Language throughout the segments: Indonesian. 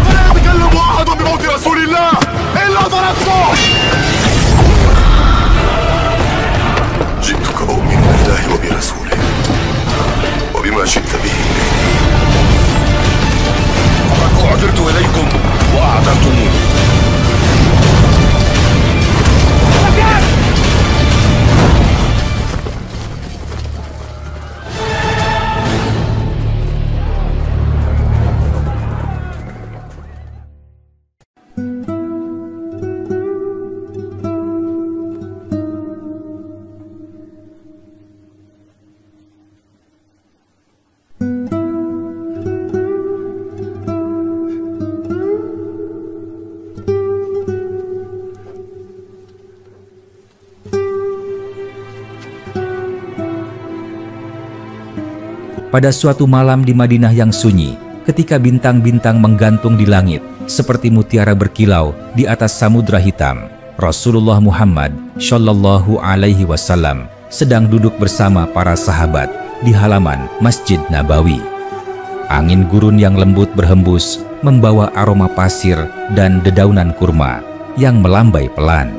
فلا يتكلم أحد بموت رسول الله إلا ضربته. جئتك أؤمن بالله وبرسوله وبما شئت به. فقد أعذرت إليكم وأعذرتموني. Pada suatu malam di Madinah yang sunyi, ketika bintang-bintang menggantung di langit seperti mutiara berkilau di atas samudra hitam, Rasulullah Muhammad Shallallahu Alaihi Wasallam sedang duduk bersama para sahabat di halaman Masjid Nabawi. Angin gurun yang lembut berhembus membawa aroma pasir dan dedaunan kurma yang melambai pelan.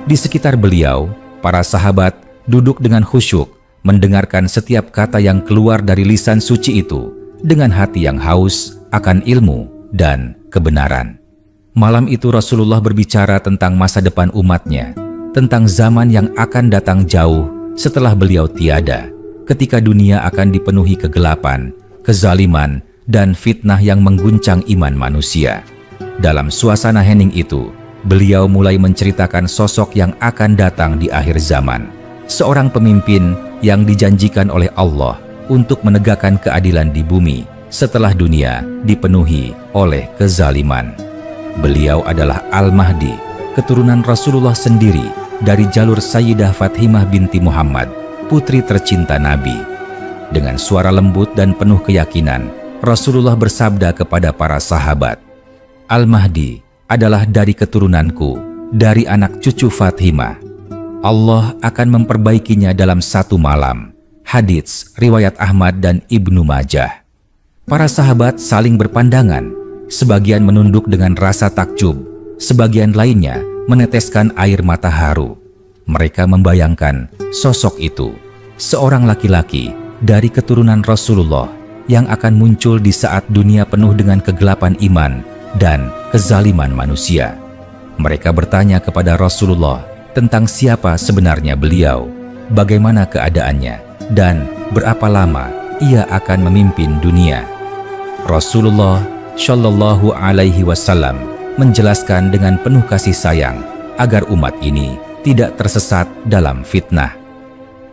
Di sekitar beliau, para sahabat duduk dengan khusyuk mendengarkan setiap kata yang keluar dari lisan suci itu dengan hati yang haus akan ilmu dan kebenaran. Malam itu Rasulullah berbicara tentang masa depan umatnya, tentang zaman yang akan datang jauh setelah beliau tiada, ketika dunia akan dipenuhi kegelapan, kezaliman, dan fitnah yang mengguncang iman manusia. Dalam suasana hening itu, beliau mulai menceritakan sosok yang akan datang di akhir zaman, seorang pemimpin yang dijanjikan oleh Allah untuk menegakkan keadilan di bumi setelah dunia dipenuhi oleh kezaliman. Beliau adalah Al-Mahdi, keturunan Rasulullah sendiri dari jalur Sayyidah Fatimah binti Muhammad, putri tercinta Nabi. Dengan suara lembut dan penuh keyakinan, Rasulullah bersabda kepada para sahabat, "Al-Mahdi adalah dari keturunanku, dari anak cucu Fatimah. Allah akan memperbaikinya dalam satu malam." Hadits riwayat Ahmad dan Ibnu Majah. Para sahabat saling berpandangan, sebagian menunduk dengan rasa takjub, sebagian lainnya meneteskan air mata haru. Mereka membayangkan sosok itu, seorang laki-laki dari keturunan Rasulullah yang akan muncul di saat dunia penuh dengan kegelapan iman dan kezaliman manusia. Mereka bertanya kepada Rasulullah tentang siapa sebenarnya beliau, bagaimana keadaannya, dan berapa lama ia akan memimpin dunia. Rasulullah Shallallahu Alaihi Wasallam menjelaskan dengan penuh kasih sayang agar umat ini tidak tersesat dalam fitnah.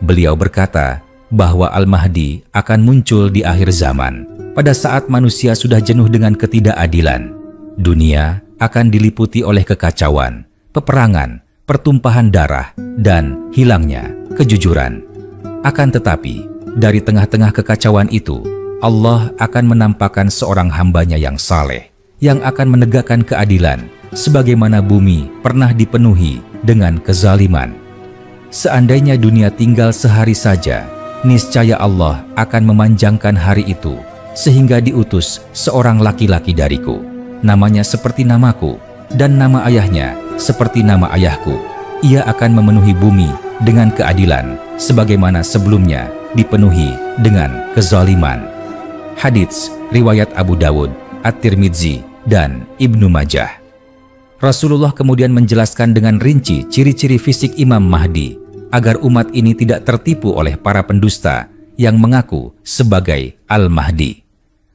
Beliau berkata bahwa Al-Mahdi akan muncul di akhir zaman, pada saat manusia sudah jenuh dengan ketidakadilan. Dunia akan diliputi oleh kekacauan, peperangan, pertumpahan darah, dan hilangnya kejujuran. Akan tetapi, dari tengah-tengah kekacauan itu, Allah akan menampakkan seorang hambanya yang saleh, yang akan menegakkan keadilan, sebagaimana bumi pernah dipenuhi dengan kezaliman. Seandainya dunia tinggal sehari saja, niscaya Allah akan memanjangkan hari itu, sehingga diutus seorang laki-laki dariku, namanya seperti namaku, dan nama ayahnya seperti nama ayahku. Ia akan memenuhi bumi dengan keadilan, sebagaimana sebelumnya dipenuhi dengan kezaliman. Hadits riwayat Abu Dawud, At-Tirmidzi, dan Ibnu Majah. Rasulullah kemudian menjelaskan dengan rinci ciri-ciri fisik Imam Mahdi, agar umat ini tidak tertipu oleh para pendusta yang mengaku sebagai Al-Mahdi.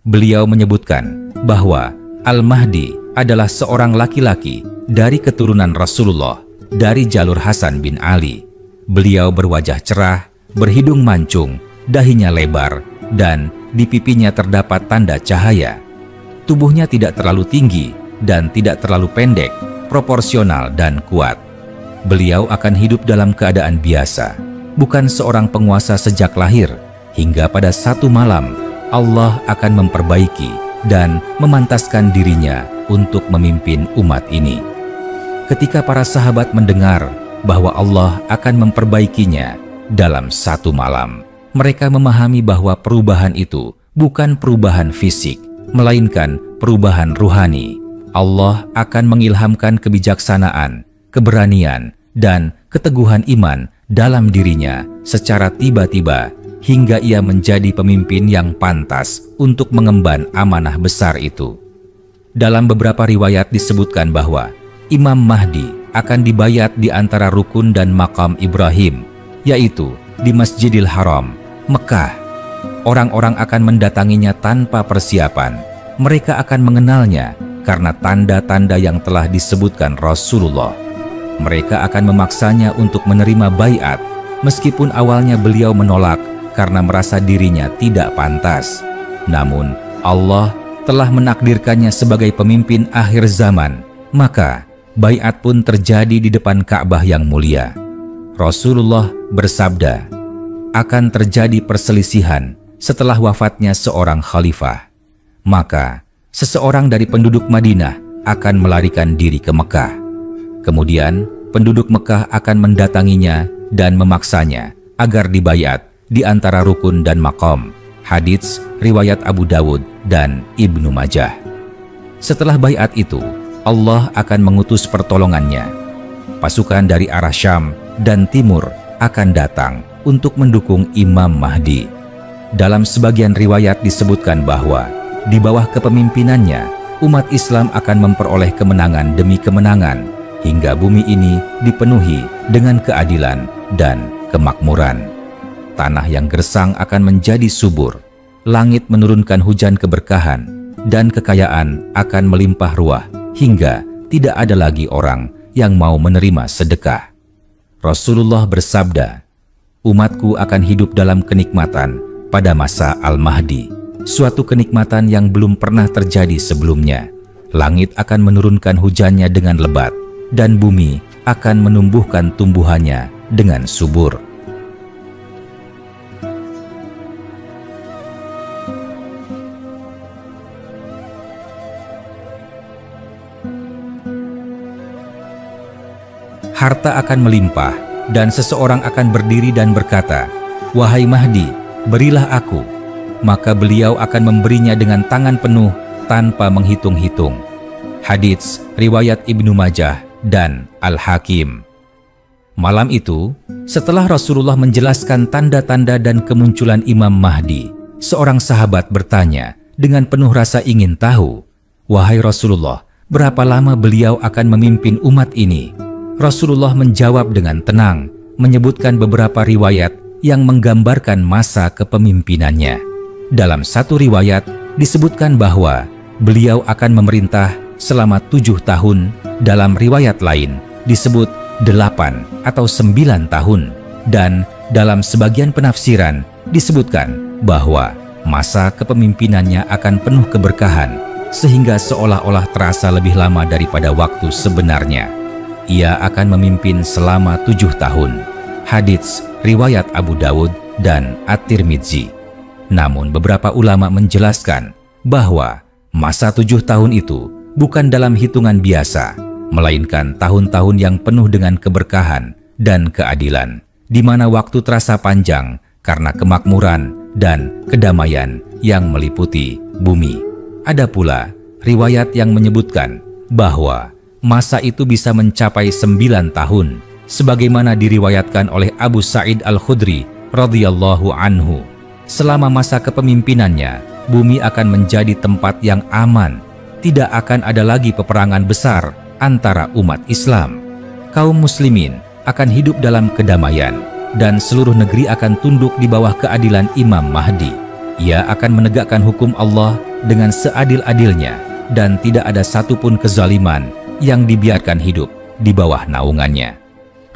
Beliau menyebutkan bahwa Al-Mahdi adalah seorang laki-laki dari keturunan Rasulullah, dari jalur Hasan bin Ali. Beliau berwajah cerah, berhidung mancung, dahinya lebar, dan di pipinya terdapat tanda cahaya. Tubuhnya tidak terlalu tinggi dan tidak terlalu pendek, proporsional dan kuat. Beliau akan hidup dalam keadaan biasa, bukan seorang penguasa sejak lahir, hingga pada satu malam Allah akan memperbaiki dan memantaskan dirinya untuk memimpin umat ini. Ketika para sahabat mendengar bahwa Allah akan memperbaikinya dalam satu malam, mereka memahami bahwa perubahan itu bukan perubahan fisik, melainkan perubahan ruhani. Allah akan mengilhamkan kebijaksanaan, keberanian, dan keteguhan iman dalam dirinya secara tiba-tiba hingga ia menjadi pemimpin yang pantas untuk mengemban amanah besar itu. Dalam beberapa riwayat disebutkan bahwa Imam Mahdi akan dibayat di antara rukun dan makam Ibrahim, yaitu di Masjidil Haram, Mekah. Orang-orang akan mendatanginya tanpa persiapan. Mereka akan mengenalnya karena tanda-tanda yang telah disebutkan Rasulullah. Mereka akan memaksanya untuk menerima baiat, meskipun awalnya beliau menolak karena merasa dirinya tidak pantas. Namun, Allah telah menakdirkannya sebagai pemimpin akhir zaman, maka baiat pun terjadi di depan Ka'bah yang mulia. Rasulullah bersabda, akan terjadi perselisihan setelah wafatnya seorang khalifah. Maka, seseorang dari penduduk Madinah akan melarikan diri ke Mekah. Kemudian, penduduk Mekah akan mendatanginya dan memaksanya agar dibaiat di antara rukun dan makom. Hadits riwayat Abu Dawud dan Ibnu Majah. Setelah baiat itu, Allah akan mengutus pertolongannya. Pasukan dari arah Syam dan Timur akan datang untuk mendukung Imam Mahdi. Dalam sebagian riwayat disebutkan bahwa di bawah kepemimpinannya, umat Islam akan memperoleh kemenangan demi kemenangan hingga bumi ini dipenuhi dengan keadilan dan kemakmuran. Tanah yang gersang akan menjadi subur, langit menurunkan hujan keberkahan, dan kekayaan akan melimpah ruah hingga tidak ada lagi orang yang mau menerima sedekah. Rasulullah bersabda, umatku akan hidup dalam kenikmatan pada masa Al-Mahdi, suatu kenikmatan yang belum pernah terjadi sebelumnya. Langit akan menurunkan hujannya dengan lebat, dan bumi akan menumbuhkan tumbuhannya dengan subur. Harta akan melimpah, dan seseorang akan berdiri dan berkata, "Wahai Mahdi, berilah aku." Maka beliau akan memberinya dengan tangan penuh tanpa menghitung-hitung. Hadits riwayat Ibnu Majah dan Al-Hakim. Malam itu, setelah Rasulullah menjelaskan tanda-tanda dan kemunculan Imam Mahdi, seorang sahabat bertanya dengan penuh rasa ingin tahu, "Wahai Rasulullah, berapa lama beliau akan memimpin umat ini?" Rasulullah menjawab dengan tenang, menyebutkan beberapa riwayat yang menggambarkan masa kepemimpinannya. Dalam satu riwayat disebutkan bahwa beliau akan memerintah selama 7 tahun, dalam riwayat lain disebut 8 atau 9 tahun, dan dalam sebagian penafsiran disebutkan bahwa masa kepemimpinannya akan penuh keberkahan, sehingga seolah-olah terasa lebih lama daripada waktu sebenarnya. Ia akan memimpin selama 7 tahun. Hadits riwayat Abu Dawud dan At-Tirmidzi. Namun beberapa ulama menjelaskan bahwa masa 7 tahun itu bukan dalam hitungan biasa, melainkan tahun-tahun yang penuh dengan keberkahan dan keadilan, di mana waktu terasa panjang karena kemakmuran dan kedamaian yang meliputi bumi. Ada pula riwayat yang menyebutkan bahwa masa itu bisa mencapai 9 tahun, sebagaimana diriwayatkan oleh Abu Sa'id Al-Khudri radhiyallahu anhu. Selama masa kepemimpinannya, bumi akan menjadi tempat yang aman. Tidak akan ada lagi peperangan besar antara umat Islam. Kaum muslimin akan hidup dalam kedamaian, dan seluruh negeri akan tunduk di bawah keadilan Imam Mahdi. Ia akan menegakkan hukum Allah dengan seadil-adilnya, dan tidak ada satupun kezaliman yang dibiarkan hidup di bawah naungannya.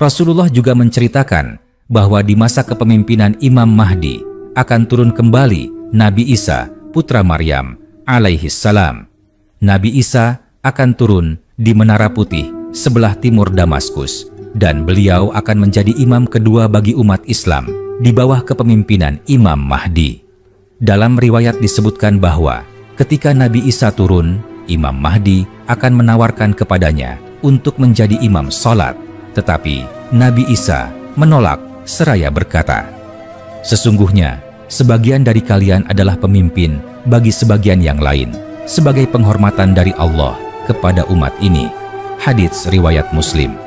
Rasulullah juga menceritakan bahwa di masa kepemimpinan Imam Mahdi akan turun kembali Nabi Isa, putra Maryam alaihi salam. Nabi Isa akan turun di Menara Putih sebelah timur Damaskus, dan beliau akan menjadi imam kedua bagi umat Islam di bawah kepemimpinan Imam Mahdi. Dalam riwayat disebutkan bahwa ketika Nabi Isa turun, Imam Mahdi akan menawarkan kepadanya untuk menjadi imam salat, tetapi Nabi Isa menolak seraya berkata, "Sesungguhnya sebagian dari kalian adalah pemimpin bagi sebagian yang lain, sebagai penghormatan dari Allah kepada umat ini. Hadits riwayat Muslim.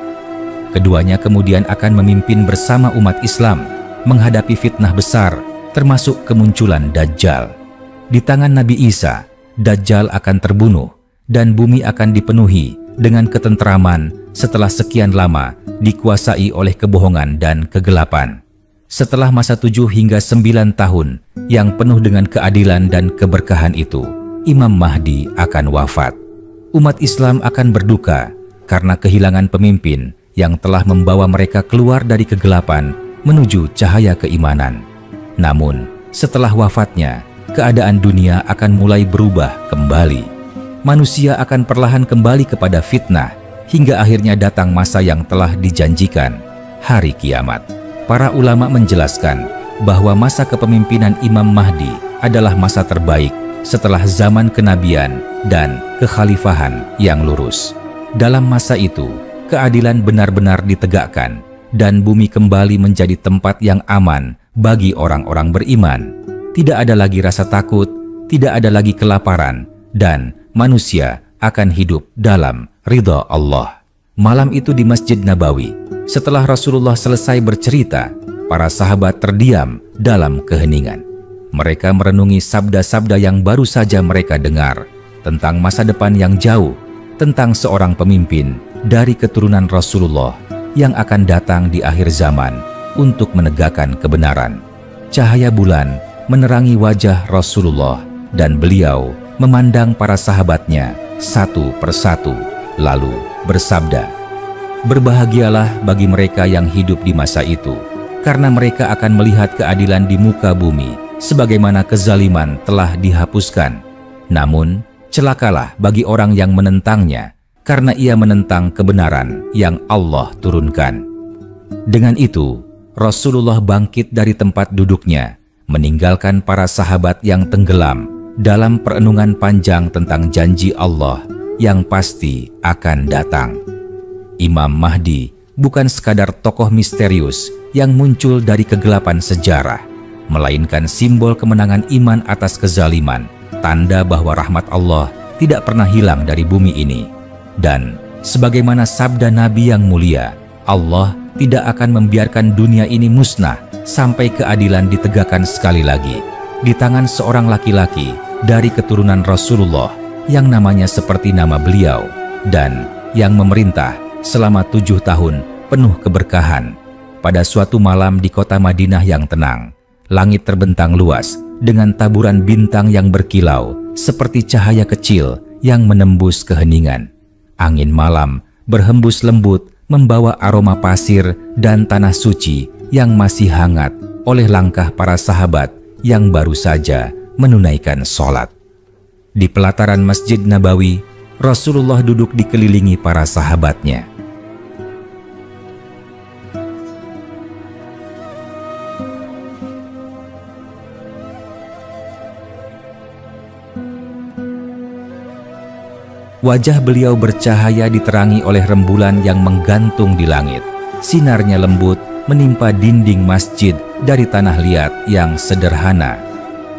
Keduanya kemudian akan memimpin bersama umat Islam menghadapi fitnah besar, termasuk kemunculan Dajjal. Di tangan Nabi Isa, Dajjal akan terbunuh dan bumi akan dipenuhi dengan ketentraman setelah sekian lama dikuasai oleh kebohongan dan kegelapan. Setelah masa 7 hingga 9 tahun yang penuh dengan keadilan dan keberkahan itu, Imam Mahdi akan wafat. Umat Islam akan berduka karena kehilangan pemimpin yang telah membawa mereka keluar dari kegelapan menuju cahaya keimanan. Namun, setelah wafatnya, keadaan dunia akan mulai berubah kembali. Manusia akan perlahan kembali kepada fitnah hingga akhirnya datang masa yang telah dijanjikan, hari kiamat. Para ulama menjelaskan bahwa masa kepemimpinan Imam Mahdi adalah masa terbaik setelah zaman kenabian dan kekhalifahan yang lurus. Dalam masa itu, keadilan benar-benar ditegakkan dan bumi kembali menjadi tempat yang aman bagi orang-orang beriman. Tidak ada lagi rasa takut, tidak ada lagi kelaparan, dan manusia akan hidup dalam ridha Allah. Malam itu di Masjid Nabawi, setelah Rasulullah selesai bercerita, para sahabat terdiam dalam keheningan. Mereka merenungi sabda-sabda yang baru saja mereka dengar tentang masa depan yang jauh, tentang seorang pemimpin dari keturunan Rasulullah yang akan datang di akhir zaman untuk menegakkan kebenaran. Cahaya bulan menerangi wajah Rasulullah dan beliau memandang para sahabatnya satu persatu, lalu bersabda, "Berbahagialah bagi mereka yang hidup di masa itu, karena mereka akan melihat keadilan di muka bumi, sebagaimana kezaliman telah dihapuskan. Namun, celakalah bagi orang yang menentangnya, karena ia menentang kebenaran yang Allah turunkan." Dengan itu, Rasulullah bangkit dari tempat duduknya, meninggalkan para sahabat yang tenggelam dalam perenungan panjang tentang janji Allah yang pasti akan datang. Imam Mahdi bukan sekadar tokoh misterius yang muncul dari kegelapan sejarah, melainkan simbol kemenangan iman atas kezaliman, tanda bahwa rahmat Allah tidak pernah hilang dari bumi ini. Dan sebagaimana sabda Nabi yang mulia, Allah tidak akan membiarkan dunia ini musnah sampai keadilan ditegakkan sekali lagi di tangan seorang laki-laki dari keturunan Rasulullah yang namanya seperti nama beliau dan yang memerintah selama 7 tahun penuh keberkahan. Pada suatu malam di kota Madinah yang tenang, langit terbentang luas dengan taburan bintang yang berkilau seperti cahaya kecil yang menembus keheningan. Angin malam berhembus lembut membawa aroma pasir dan tanah suci yang masih hangat oleh langkah para sahabat yang baru saja menunaikan sholat. Di pelataran Masjid Nabawi, Rasulullah duduk dikelilingi para sahabatnya. Wajah beliau bercahaya diterangi oleh rembulan yang menggantung di langit. Sinarnya lembut menimpa dinding masjid dari tanah liat yang sederhana.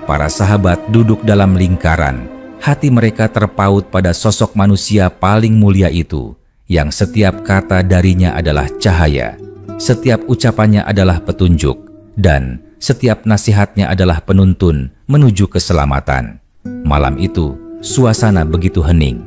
Para sahabat duduk dalam lingkaran. Hati mereka terpaut pada sosok manusia paling mulia itu, yang setiap kata darinya adalah cahaya, setiap ucapannya adalah petunjuk, dan setiap nasihatnya adalah penuntun menuju keselamatan. Malam itu, suasana begitu hening.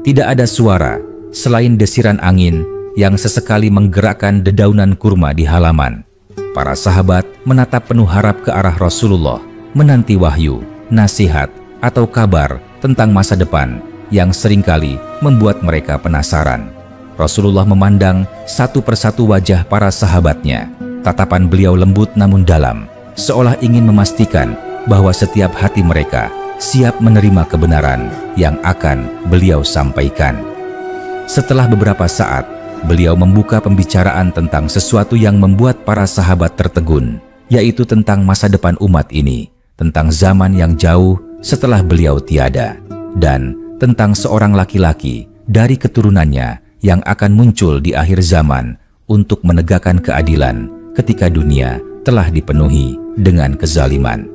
Tidak ada suara selain desiran angin yang sesekali menggerakkan dedaunan kurma di halaman. Para sahabat menatap penuh harap ke arah Rasulullah, menanti wahyu, nasihat, atau kabar tentang masa depan yang seringkali membuat mereka penasaran. Rasulullah memandang satu persatu wajah para sahabatnya. Tatapan beliau lembut namun dalam, seolah ingin memastikan bahwa setiap hati mereka siap menerima kebenaran yang akan beliau sampaikan. Setelah beberapa saat, beliau membuka pembicaraan tentang sesuatu yang membuat para sahabat tertegun, yaitu tentang masa depan umat ini, tentang zaman yang jauh setelah beliau tiada, dan tentang seorang laki-laki dari keturunannya yang akan muncul di akhir zaman untuk menegakkan keadilan ketika dunia telah dipenuhi dengan kezaliman.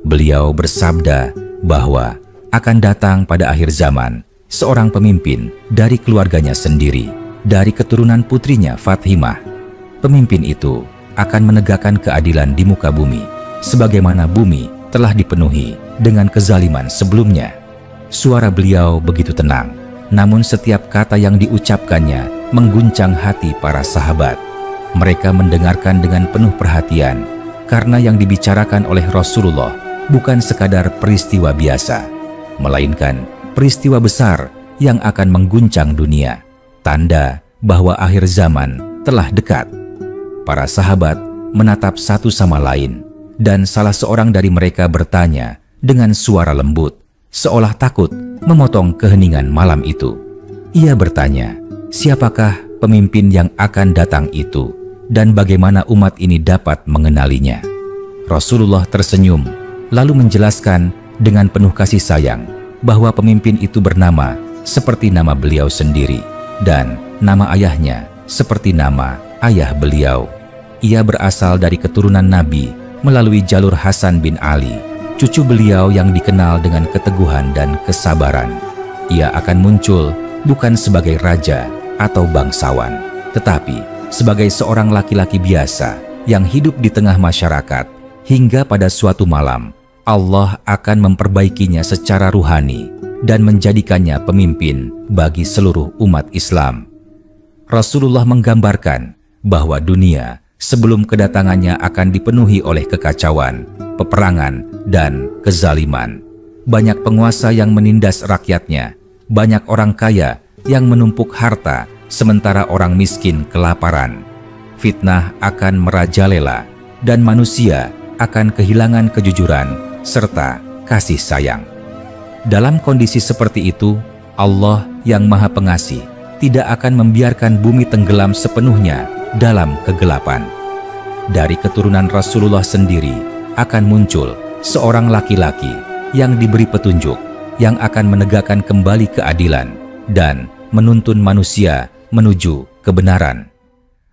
Beliau bersabda bahwa akan datang pada akhir zaman seorang pemimpin dari keluarganya sendiri, dari keturunan putrinya Fatimah. Pemimpin itu akan menegakkan keadilan di muka bumi, sebagaimana bumi telah dipenuhi dengan kezaliman sebelumnya. Suara beliau begitu tenang, namun setiap kata yang diucapkannya mengguncang hati para sahabat. Mereka mendengarkan dengan penuh perhatian, karena yang dibicarakan oleh Rasulullah bukan sekadar peristiwa biasa, melainkan peristiwa besar yang akan mengguncang dunia, tanda bahwa akhir zaman telah dekat. Para sahabat menatap satu sama lain, dan salah seorang dari mereka bertanya dengan suara lembut, seolah takut memotong keheningan malam itu. Ia bertanya, siapakah pemimpin yang akan datang itu, dan bagaimana umat ini dapat mengenalinya? Rasulullah tersenyum, lalu menjelaskan dengan penuh kasih sayang bahwa pemimpin itu bernama seperti nama beliau sendiri, dan nama ayahnya seperti nama ayah beliau. Ia berasal dari keturunan Nabi melalui jalur Hasan bin Ali, cucu beliau yang dikenal dengan keteguhan dan kesabaran. Ia akan muncul bukan sebagai raja atau bangsawan, tetapi sebagai seorang laki-laki biasa yang hidup di tengah masyarakat, hingga pada suatu malam Allah akan memperbaikinya secara ruhani dan menjadikannya pemimpin bagi seluruh umat Islam. Rasulullah menggambarkan bahwa dunia sebelum kedatangannya akan dipenuhi oleh kekacauan, peperangan, dan kezaliman. Banyak penguasa yang menindas rakyatnya, banyak orang kaya yang menumpuk harta, sementara orang miskin kelaparan. Fitnah akan merajalela, dan manusia akan kehilangan kejujuran serta kasih sayang. Dalam kondisi seperti itu, Allah yang Maha Pengasih tidak akan membiarkan bumi tenggelam sepenuhnya dalam kegelapan. Dari keturunan Rasulullah sendiri akan muncul seorang laki-laki yang diberi petunjuk, yang akan menegakkan kembali keadilan dan menuntun manusia menuju kebenaran.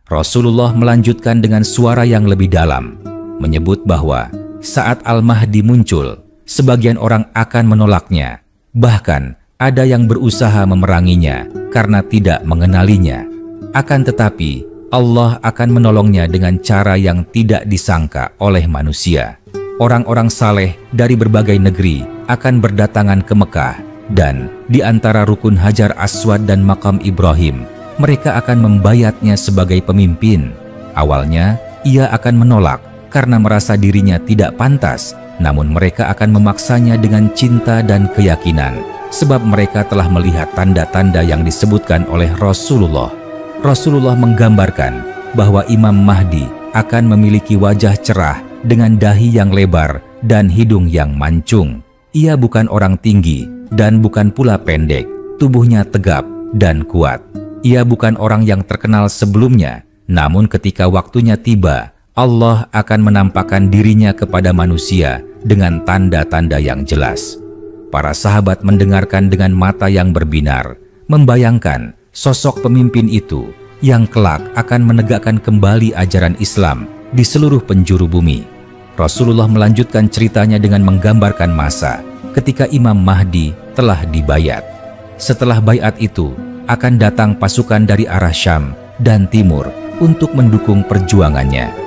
Rasulullah melanjutkan dengan suara yang lebih dalam, menyebut bahwa saat Al-Mahdi muncul, sebagian orang akan menolaknya, bahkan ada yang berusaha memeranginya karena tidak mengenalinya. Akan tetapi, Allah akan menolongnya dengan cara yang tidak disangka oleh manusia. Orang-orang saleh dari berbagai negeri akan berdatangan ke Mekah, dan di antara rukun Hajar Aswad dan makam Ibrahim, mereka akan membayatnya sebagai pemimpin. Awalnya, ia akan menolak karena merasa dirinya tidak pantas, namun mereka akan memaksanya dengan cinta dan keyakinan, sebab mereka telah melihat tanda-tanda yang disebutkan oleh Rasulullah. Rasulullah menggambarkan bahwa Imam Mahdi akan memiliki wajah cerah dengan dahi yang lebar dan hidung yang mancung. Ia bukan orang tinggi dan bukan pula pendek, tubuhnya tegap dan kuat. Ia bukan orang yang terkenal sebelumnya, namun ketika waktunya tiba, Allah akan menampakkan dirinya kepada manusia dengan tanda-tanda yang jelas. Para sahabat mendengarkan dengan mata yang berbinar, membayangkan sosok pemimpin itu yang kelak akan menegakkan kembali ajaran Islam di seluruh penjuru bumi. Rasulullah melanjutkan ceritanya dengan menggambarkan masa ketika Imam Mahdi telah dibayat. Setelah bayat itu, akan datang pasukan dari arah Syam dan Timur untuk mendukung perjuangannya.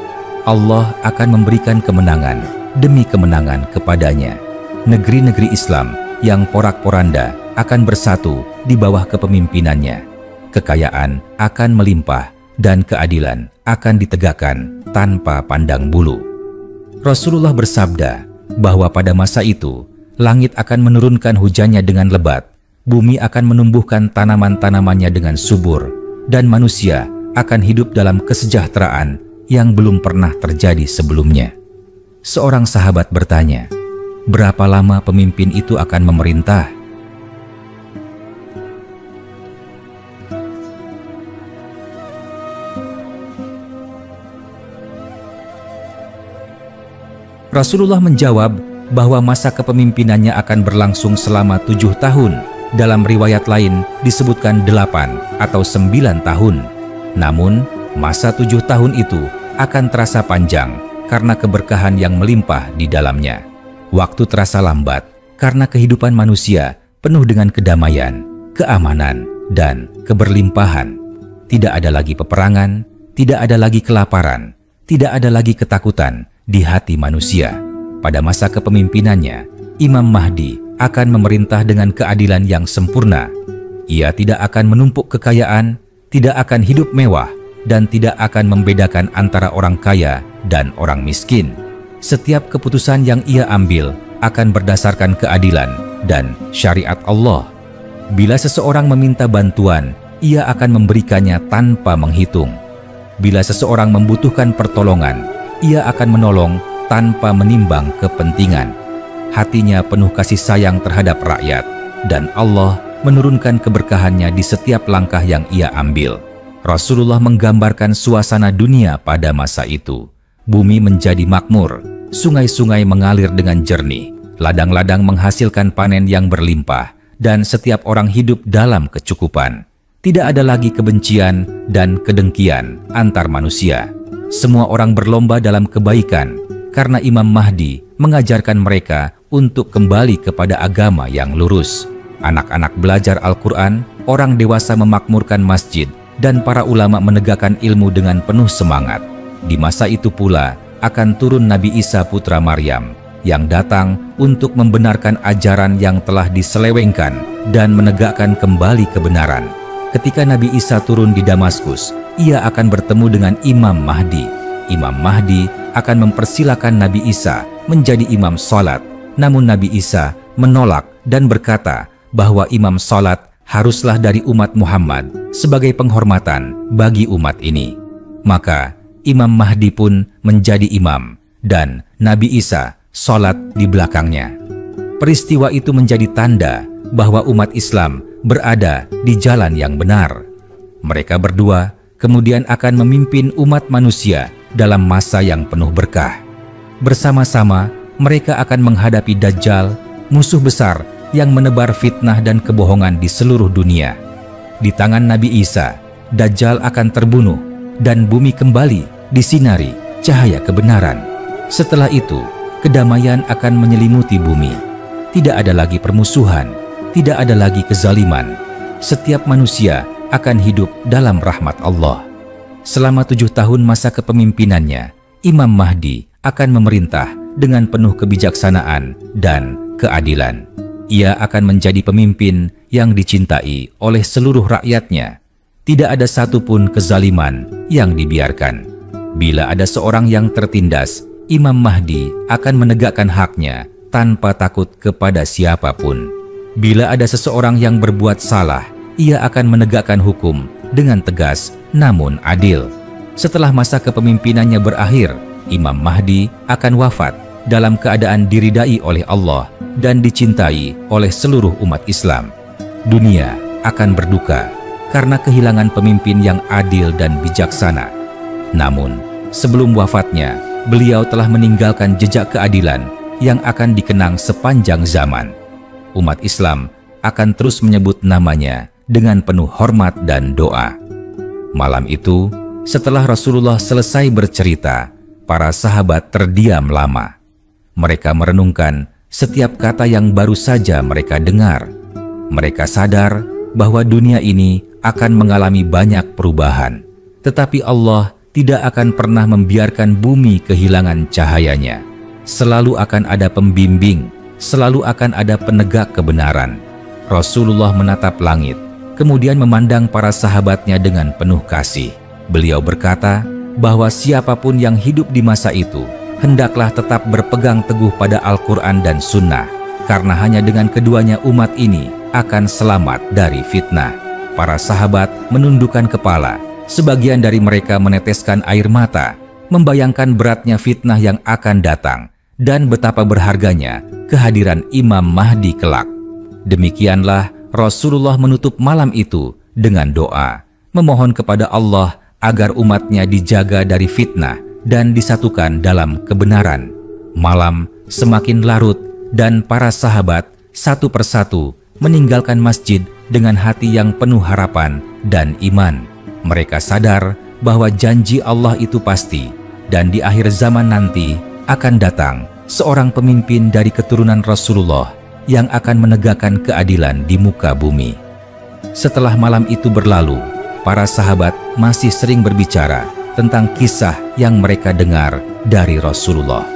Allah akan memberikan kemenangan demi kemenangan kepadanya. Negeri-negeri Islam yang porak-poranda akan bersatu di bawah kepemimpinannya. Kekayaan akan melimpah dan keadilan akan ditegakkan tanpa pandang bulu. Rasulullah bersabda bahwa pada masa itu, langit akan menurunkan hujannya dengan lebat, bumi akan menumbuhkan tanaman-tanamannya dengan subur, dan manusia akan hidup dalam kesejahteraan yang belum pernah terjadi sebelumnya. Seorang sahabat bertanya, berapa lama pemimpin itu akan memerintah? Rasulullah menjawab bahwa masa kepemimpinannya akan berlangsung selama 7 tahun. Dalam riwayat lain disebutkan 8 atau 9 tahun. Namun, masa 7 tahun itu akan terasa panjang karena keberkahan yang melimpah di dalamnya. Waktu terasa lambat karena kehidupan manusia penuh dengan kedamaian, keamanan, dan keberlimpahan. Tidak ada lagi peperangan, tidak ada lagi kelaparan, tidak ada lagi ketakutan di hati manusia. Pada masa kepemimpinannya, Imam Mahdi akan memerintah dengan keadilan yang sempurna. Ia tidak akan menumpuk kekayaan, tidak akan hidup mewah, dan tidak akan membedakan antara orang kaya dan orang miskin. Setiap keputusan yang ia ambil akan berdasarkan keadilan dan syariat Allah. Bila seseorang meminta bantuan, ia akan memberikannya tanpa menghitung. Bila seseorang membutuhkan pertolongan, ia akan menolong tanpa menimbang kepentingan. Hatinya penuh kasih sayang terhadap rakyat, dan Allah menurunkan keberkahannya di setiap langkah yang ia ambil. Rasulullah menggambarkan suasana dunia pada masa itu. Bumi menjadi makmur, sungai-sungai mengalir dengan jernih, ladang-ladang menghasilkan panen yang berlimpah, dan setiap orang hidup dalam kecukupan. Tidak ada lagi kebencian dan kedengkian antar manusia. Semua orang berlomba dalam kebaikan, karena Imam Mahdi mengajarkan mereka untuk kembali kepada agama yang lurus. Anak-anak belajar Al-Quran, orang dewasa memakmurkan masjid, dan para ulama menegakkan ilmu dengan penuh semangat. Di masa itu pula akan turun Nabi Isa putra Maryam, yang datang untuk membenarkan ajaran yang telah diselewengkan dan menegakkan kembali kebenaran. Ketika Nabi Isa turun di Damaskus, ia akan bertemu dengan Imam Mahdi. Imam Mahdi akan mempersilakan Nabi Isa menjadi imam salat. Namun Nabi Isa menolak dan berkata bahwa imam salat haruslah dari umat Muhammad sebagai penghormatan bagi umat ini. Maka Imam Mahdi pun menjadi imam dan Nabi Isa salat di belakangnya. Peristiwa itu menjadi tanda bahwa umat Islam berada di jalan yang benar. Mereka berdua kemudian akan memimpin umat manusia dalam masa yang penuh berkah. Bersama-sama mereka akan menghadapi Dajjal, musuh besar yang menebar fitnah dan kebohongan di seluruh dunia. Di tangan Nabi Isa, Dajjal akan terbunuh dan bumi kembali disinari cahaya kebenaran. Setelah itu, kedamaian akan menyelimuti bumi. Tidak ada lagi permusuhan, tidak ada lagi kezaliman. Setiap manusia akan hidup dalam rahmat Allah. Selama 7 tahun masa kepemimpinannya, Imam Mahdi akan memerintah dengan penuh kebijaksanaan dan keadilan. Ia akan menjadi pemimpin yang dicintai oleh seluruh rakyatnya. Tidak ada satupun kezaliman yang dibiarkan. Bila ada seorang yang tertindas, Imam Mahdi akan menegakkan haknya tanpa takut kepada siapapun. Bila ada seseorang yang berbuat salah, ia akan menegakkan hukum dengan tegas namun adil. Setelah masa kepemimpinannya berakhir, Imam Mahdi akan wafat dalam keadaan diridai oleh Allah dan dicintai oleh seluruh umat Islam. Dunia akan berduka karena kehilangan pemimpin yang adil dan bijaksana. Namun, sebelum wafatnya, beliau telah meninggalkan jejak keadilan yang akan dikenang sepanjang zaman. Umat Islam akan terus menyebut namanya dengan penuh hormat dan doa. Malam itu, setelah Rasulullah selesai bercerita, para sahabat terdiam lama. Mereka merenungkan setiap kata yang baru saja mereka dengar. Mereka sadar bahwa dunia ini akan mengalami banyak perubahan, tetapi Allah tidak akan pernah membiarkan bumi kehilangan cahayanya. Selalu akan ada pembimbing, selalu akan ada penegak kebenaran. Rasulullah menatap langit, kemudian memandang para sahabatnya dengan penuh kasih. Beliau berkata bahwa siapapun yang hidup di masa itu, hendaklah tetap berpegang teguh pada Al-Quran dan Sunnah, karena hanya dengan keduanya umat ini akan selamat dari fitnah. Para sahabat menundukkan kepala, sebagian dari mereka meneteskan air mata, membayangkan beratnya fitnah yang akan datang, dan betapa berharganya kehadiran Imam Mahdi kelak. Demikianlah Rasulullah menutup malam itu dengan doa, memohon kepada Allah agar umatnya dijaga dari fitnah dan disatukan dalam kebenaran. Malam semakin larut dan para sahabat satu persatu meninggalkan masjid dengan hati yang penuh harapan dan iman. Mereka sadar bahwa janji Allah itu pasti dan di akhir zaman nanti akan datang seorang pemimpin dari keturunan Rasulullah yang akan menegakkan keadilan di muka bumi. Setelah malam itu berlalu, para sahabat masih sering berbicara tentang kisah yang mereka dengar dari Rasulullah.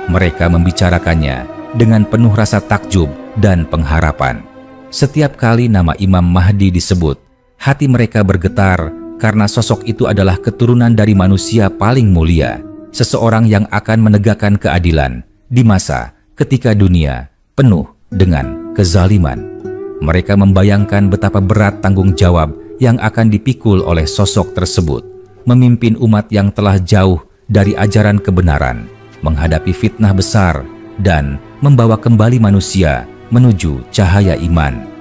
Mereka membicarakannya dengan penuh rasa takjub dan pengharapan. Setiap kali nama Imam Mahdi disebut, hati mereka bergetar karena sosok itu adalah keturunan dari manusia paling mulia, seseorang yang akan menegakkan keadilan di masa ketika dunia penuh dengan kezaliman. Mereka membayangkan betapa berat tanggung jawab yang akan dipikul oleh sosok tersebut, memimpin umat yang telah jauh dari ajaran kebenaran, menghadapi fitnah besar, dan membawa kembali manusia menuju cahaya iman.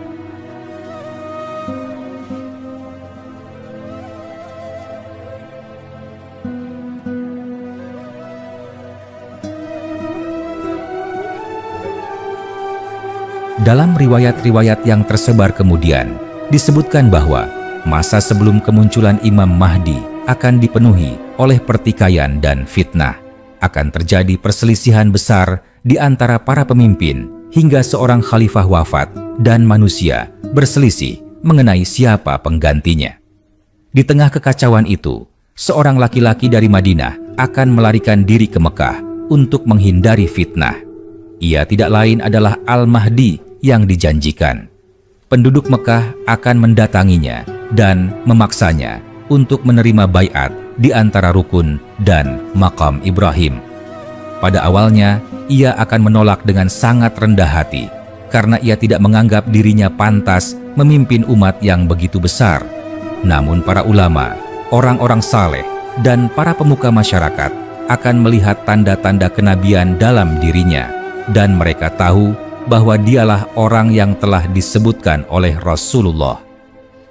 Dalam riwayat-riwayat yang tersebar kemudian, disebutkan bahwa masa sebelum kemunculan Imam Mahdi akan dipenuhi oleh pertikaian dan fitnah. Akan terjadi perselisihan besar di antara para pemimpin hingga seorang khalifah wafat dan manusia berselisih mengenai siapa penggantinya. Di tengah kekacauan itu, seorang laki-laki dari Madinah akan melarikan diri ke Mekah untuk menghindari fitnah. Ia tidak lain adalah Al-Mahdi yang dijanjikan. Penduduk Mekah akan mendatanginya dan memaksanya untuk menerima baiat di antara rukun dan makam Ibrahim. Pada awalnya, ia akan menolak dengan sangat rendah hati karena ia tidak menganggap dirinya pantas memimpin umat yang begitu besar. Namun para ulama, orang-orang saleh, dan para pemuka masyarakat akan melihat tanda-tanda kenabian dalam dirinya, dan mereka tahu bahwa dialah orang yang telah disebutkan oleh Rasulullah.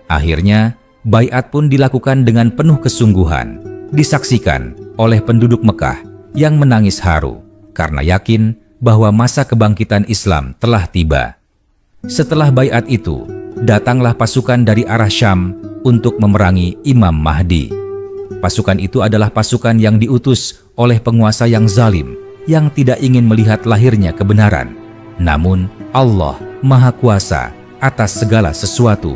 Akhirnya, baiat pun dilakukan dengan penuh kesungguhan, disaksikan oleh penduduk Mekah yang menangis haru karena yakin bahwa masa kebangkitan Islam telah tiba. Setelah baiat itu, datanglah pasukan dari arah Syam untuk memerangi Imam Mahdi. Pasukan itu adalah pasukan yang diutus oleh penguasa yang zalim, yang tidak ingin melihat lahirnya kebenaran. Namun, Allah Maha Kuasa atas segala sesuatu.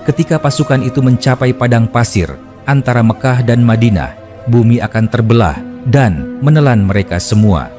Ketika pasukan itu mencapai padang pasir antara Mekah dan Madinah, bumi akan terbelah dan menelan mereka semua.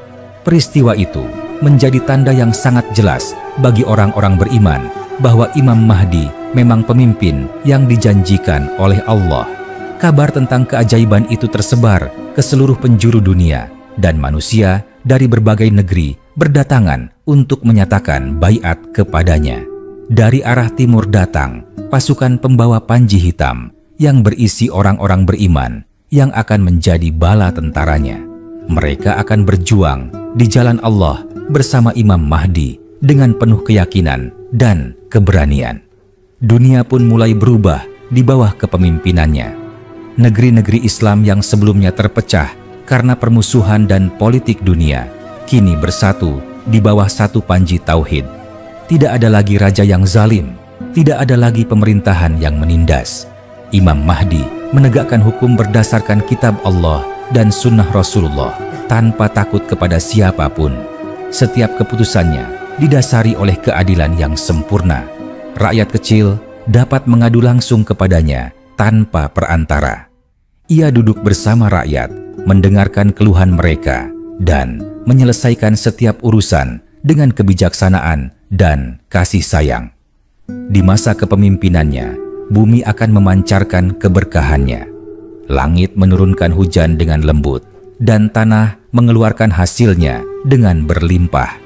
Peristiwa itu menjadi tanda yang sangat jelas bagi orang-orang beriman bahwa Imam Mahdi memang pemimpin yang dijanjikan oleh Allah. Kabar tentang keajaiban itu tersebar ke seluruh penjuru dunia, dan manusia dari berbagai negeri berdatangan untuk menyatakan baiat kepadanya. Dari arah timur datang pasukan pembawa panji hitam yang berisi orang-orang beriman yang akan menjadi bala tentaranya. Mereka akan berjuang di jalan Allah bersama Imam Mahdi dengan penuh keyakinan dan keberanian. Dunia pun mulai berubah di bawah kepemimpinannya. Negeri-negeri Islam yang sebelumnya terpecah karena permusuhan dan politik dunia, kini bersatu di bawah satu panji tauhid. Tidak ada lagi raja yang zalim, tidak ada lagi pemerintahan yang menindas. Imam Mahdi menegakkan hukum berdasarkan kitab Allah dan sunnah Rasulullah tanpa takut kepada siapapun. Setiap keputusannya didasari oleh keadilan yang sempurna. Rakyat kecil dapat mengadu langsung kepadanya tanpa perantara. Ia duduk bersama rakyat, mendengarkan keluhan mereka, dan menyelesaikan setiap urusan dengan kebijaksanaan dan kasih sayang. Di masa kepemimpinannya, bumi akan memancarkan keberkahannya. Langit menurunkan hujan dengan lembut, dan tanah mengeluarkan hasilnya dengan berlimpah.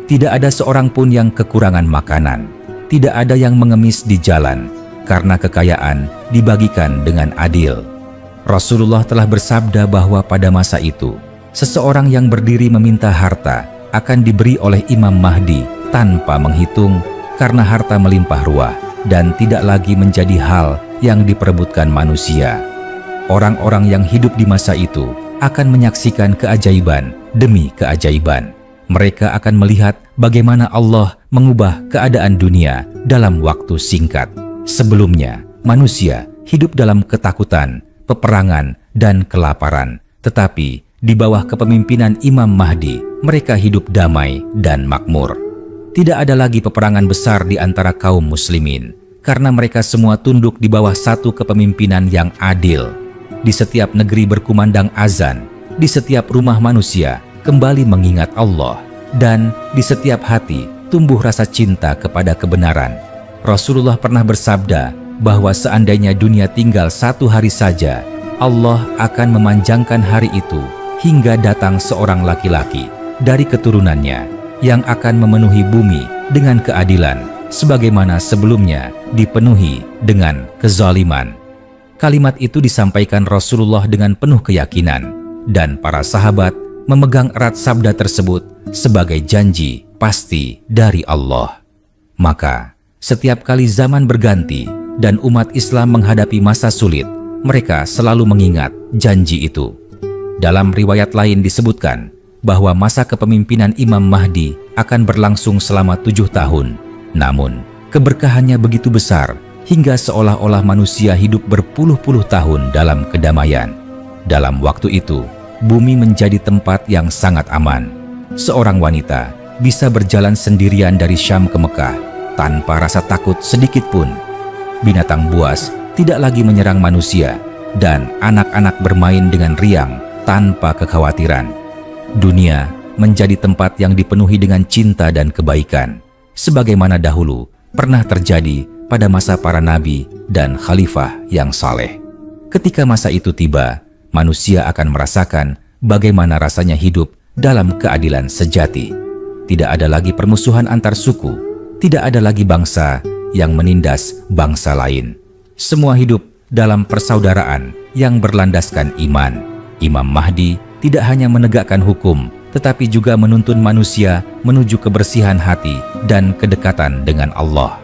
Tidak ada seorang pun yang kekurangan makanan, tidak ada yang mengemis di jalan, karena kekayaan dibagikan dengan adil. Rasulullah telah bersabda bahwa pada masa itu, seseorang yang berdiri meminta harta akan diberi oleh Imam Mahdi tanpa menghitung, karena harta melimpah ruah dan tidak lagi menjadi hal yang diperebutkan manusia. Orang-orang yang hidup di masa itu akan menyaksikan keajaiban demi keajaiban. Mereka akan melihat bagaimana Allah mengubah keadaan dunia dalam waktu singkat. Sebelumnya, manusia hidup dalam ketakutan, peperangan, dan kelaparan. Tetapi di bawah kepemimpinan Imam Mahdi, mereka hidup damai dan makmur. Tidak ada lagi peperangan besar di antara kaum muslimin, karena mereka semua tunduk di bawah satu kepemimpinan yang adil. Di setiap negeri berkumandang azan, di setiap rumah manusia kembali mengingat Allah, dan di setiap hati tumbuh rasa cinta kepada kebenaran. Rasulullah pernah bersabda bahwa seandainya dunia tinggal 1 hari saja, Allah akan memanjangkan hari itu hingga datang seorang laki-laki dari keturunannya yang akan memenuhi bumi dengan keadilan, sebagaimana sebelumnya dipenuhi dengan kezaliman. Kalimat itu disampaikan Rasulullah dengan penuh keyakinan, dan para sahabat memegang erat sabda tersebut sebagai janji pasti dari Allah. Maka, setiap kali zaman berganti dan umat Islam menghadapi masa sulit, mereka selalu mengingat janji itu. Dalam riwayat lain disebutkan bahwa masa kepemimpinan Imam Mahdi akan berlangsung selama 7 tahun. Namun, keberkahannya begitu besar hingga seolah-olah manusia hidup berpuluh-puluh tahun dalam kedamaian. Dalam waktu itu, bumi menjadi tempat yang sangat aman. Seorang wanita bisa berjalan sendirian dari Syam ke Mekah tanpa rasa takut sedikit pun. Binatang buas tidak lagi menyerang manusia, dan anak-anak bermain dengan riang tanpa kekhawatiran. Dunia menjadi tempat yang dipenuhi dengan cinta dan kebaikan, sebagaimana dahulu pernah terjadi pada masa para nabi dan khalifah yang saleh. Ketika masa itu tiba, manusia akan merasakan bagaimana rasanya hidup dalam keadilan sejati. Tidak ada lagi permusuhan antar suku, tidak ada lagi bangsa yang menindas bangsa lain. Semua hidup dalam persaudaraan yang berlandaskan iman. Imam Mahdi tidak hanya menegakkan hukum, tetapi juga menuntun manusia menuju kebersihan hati dan kedekatan dengan Allah.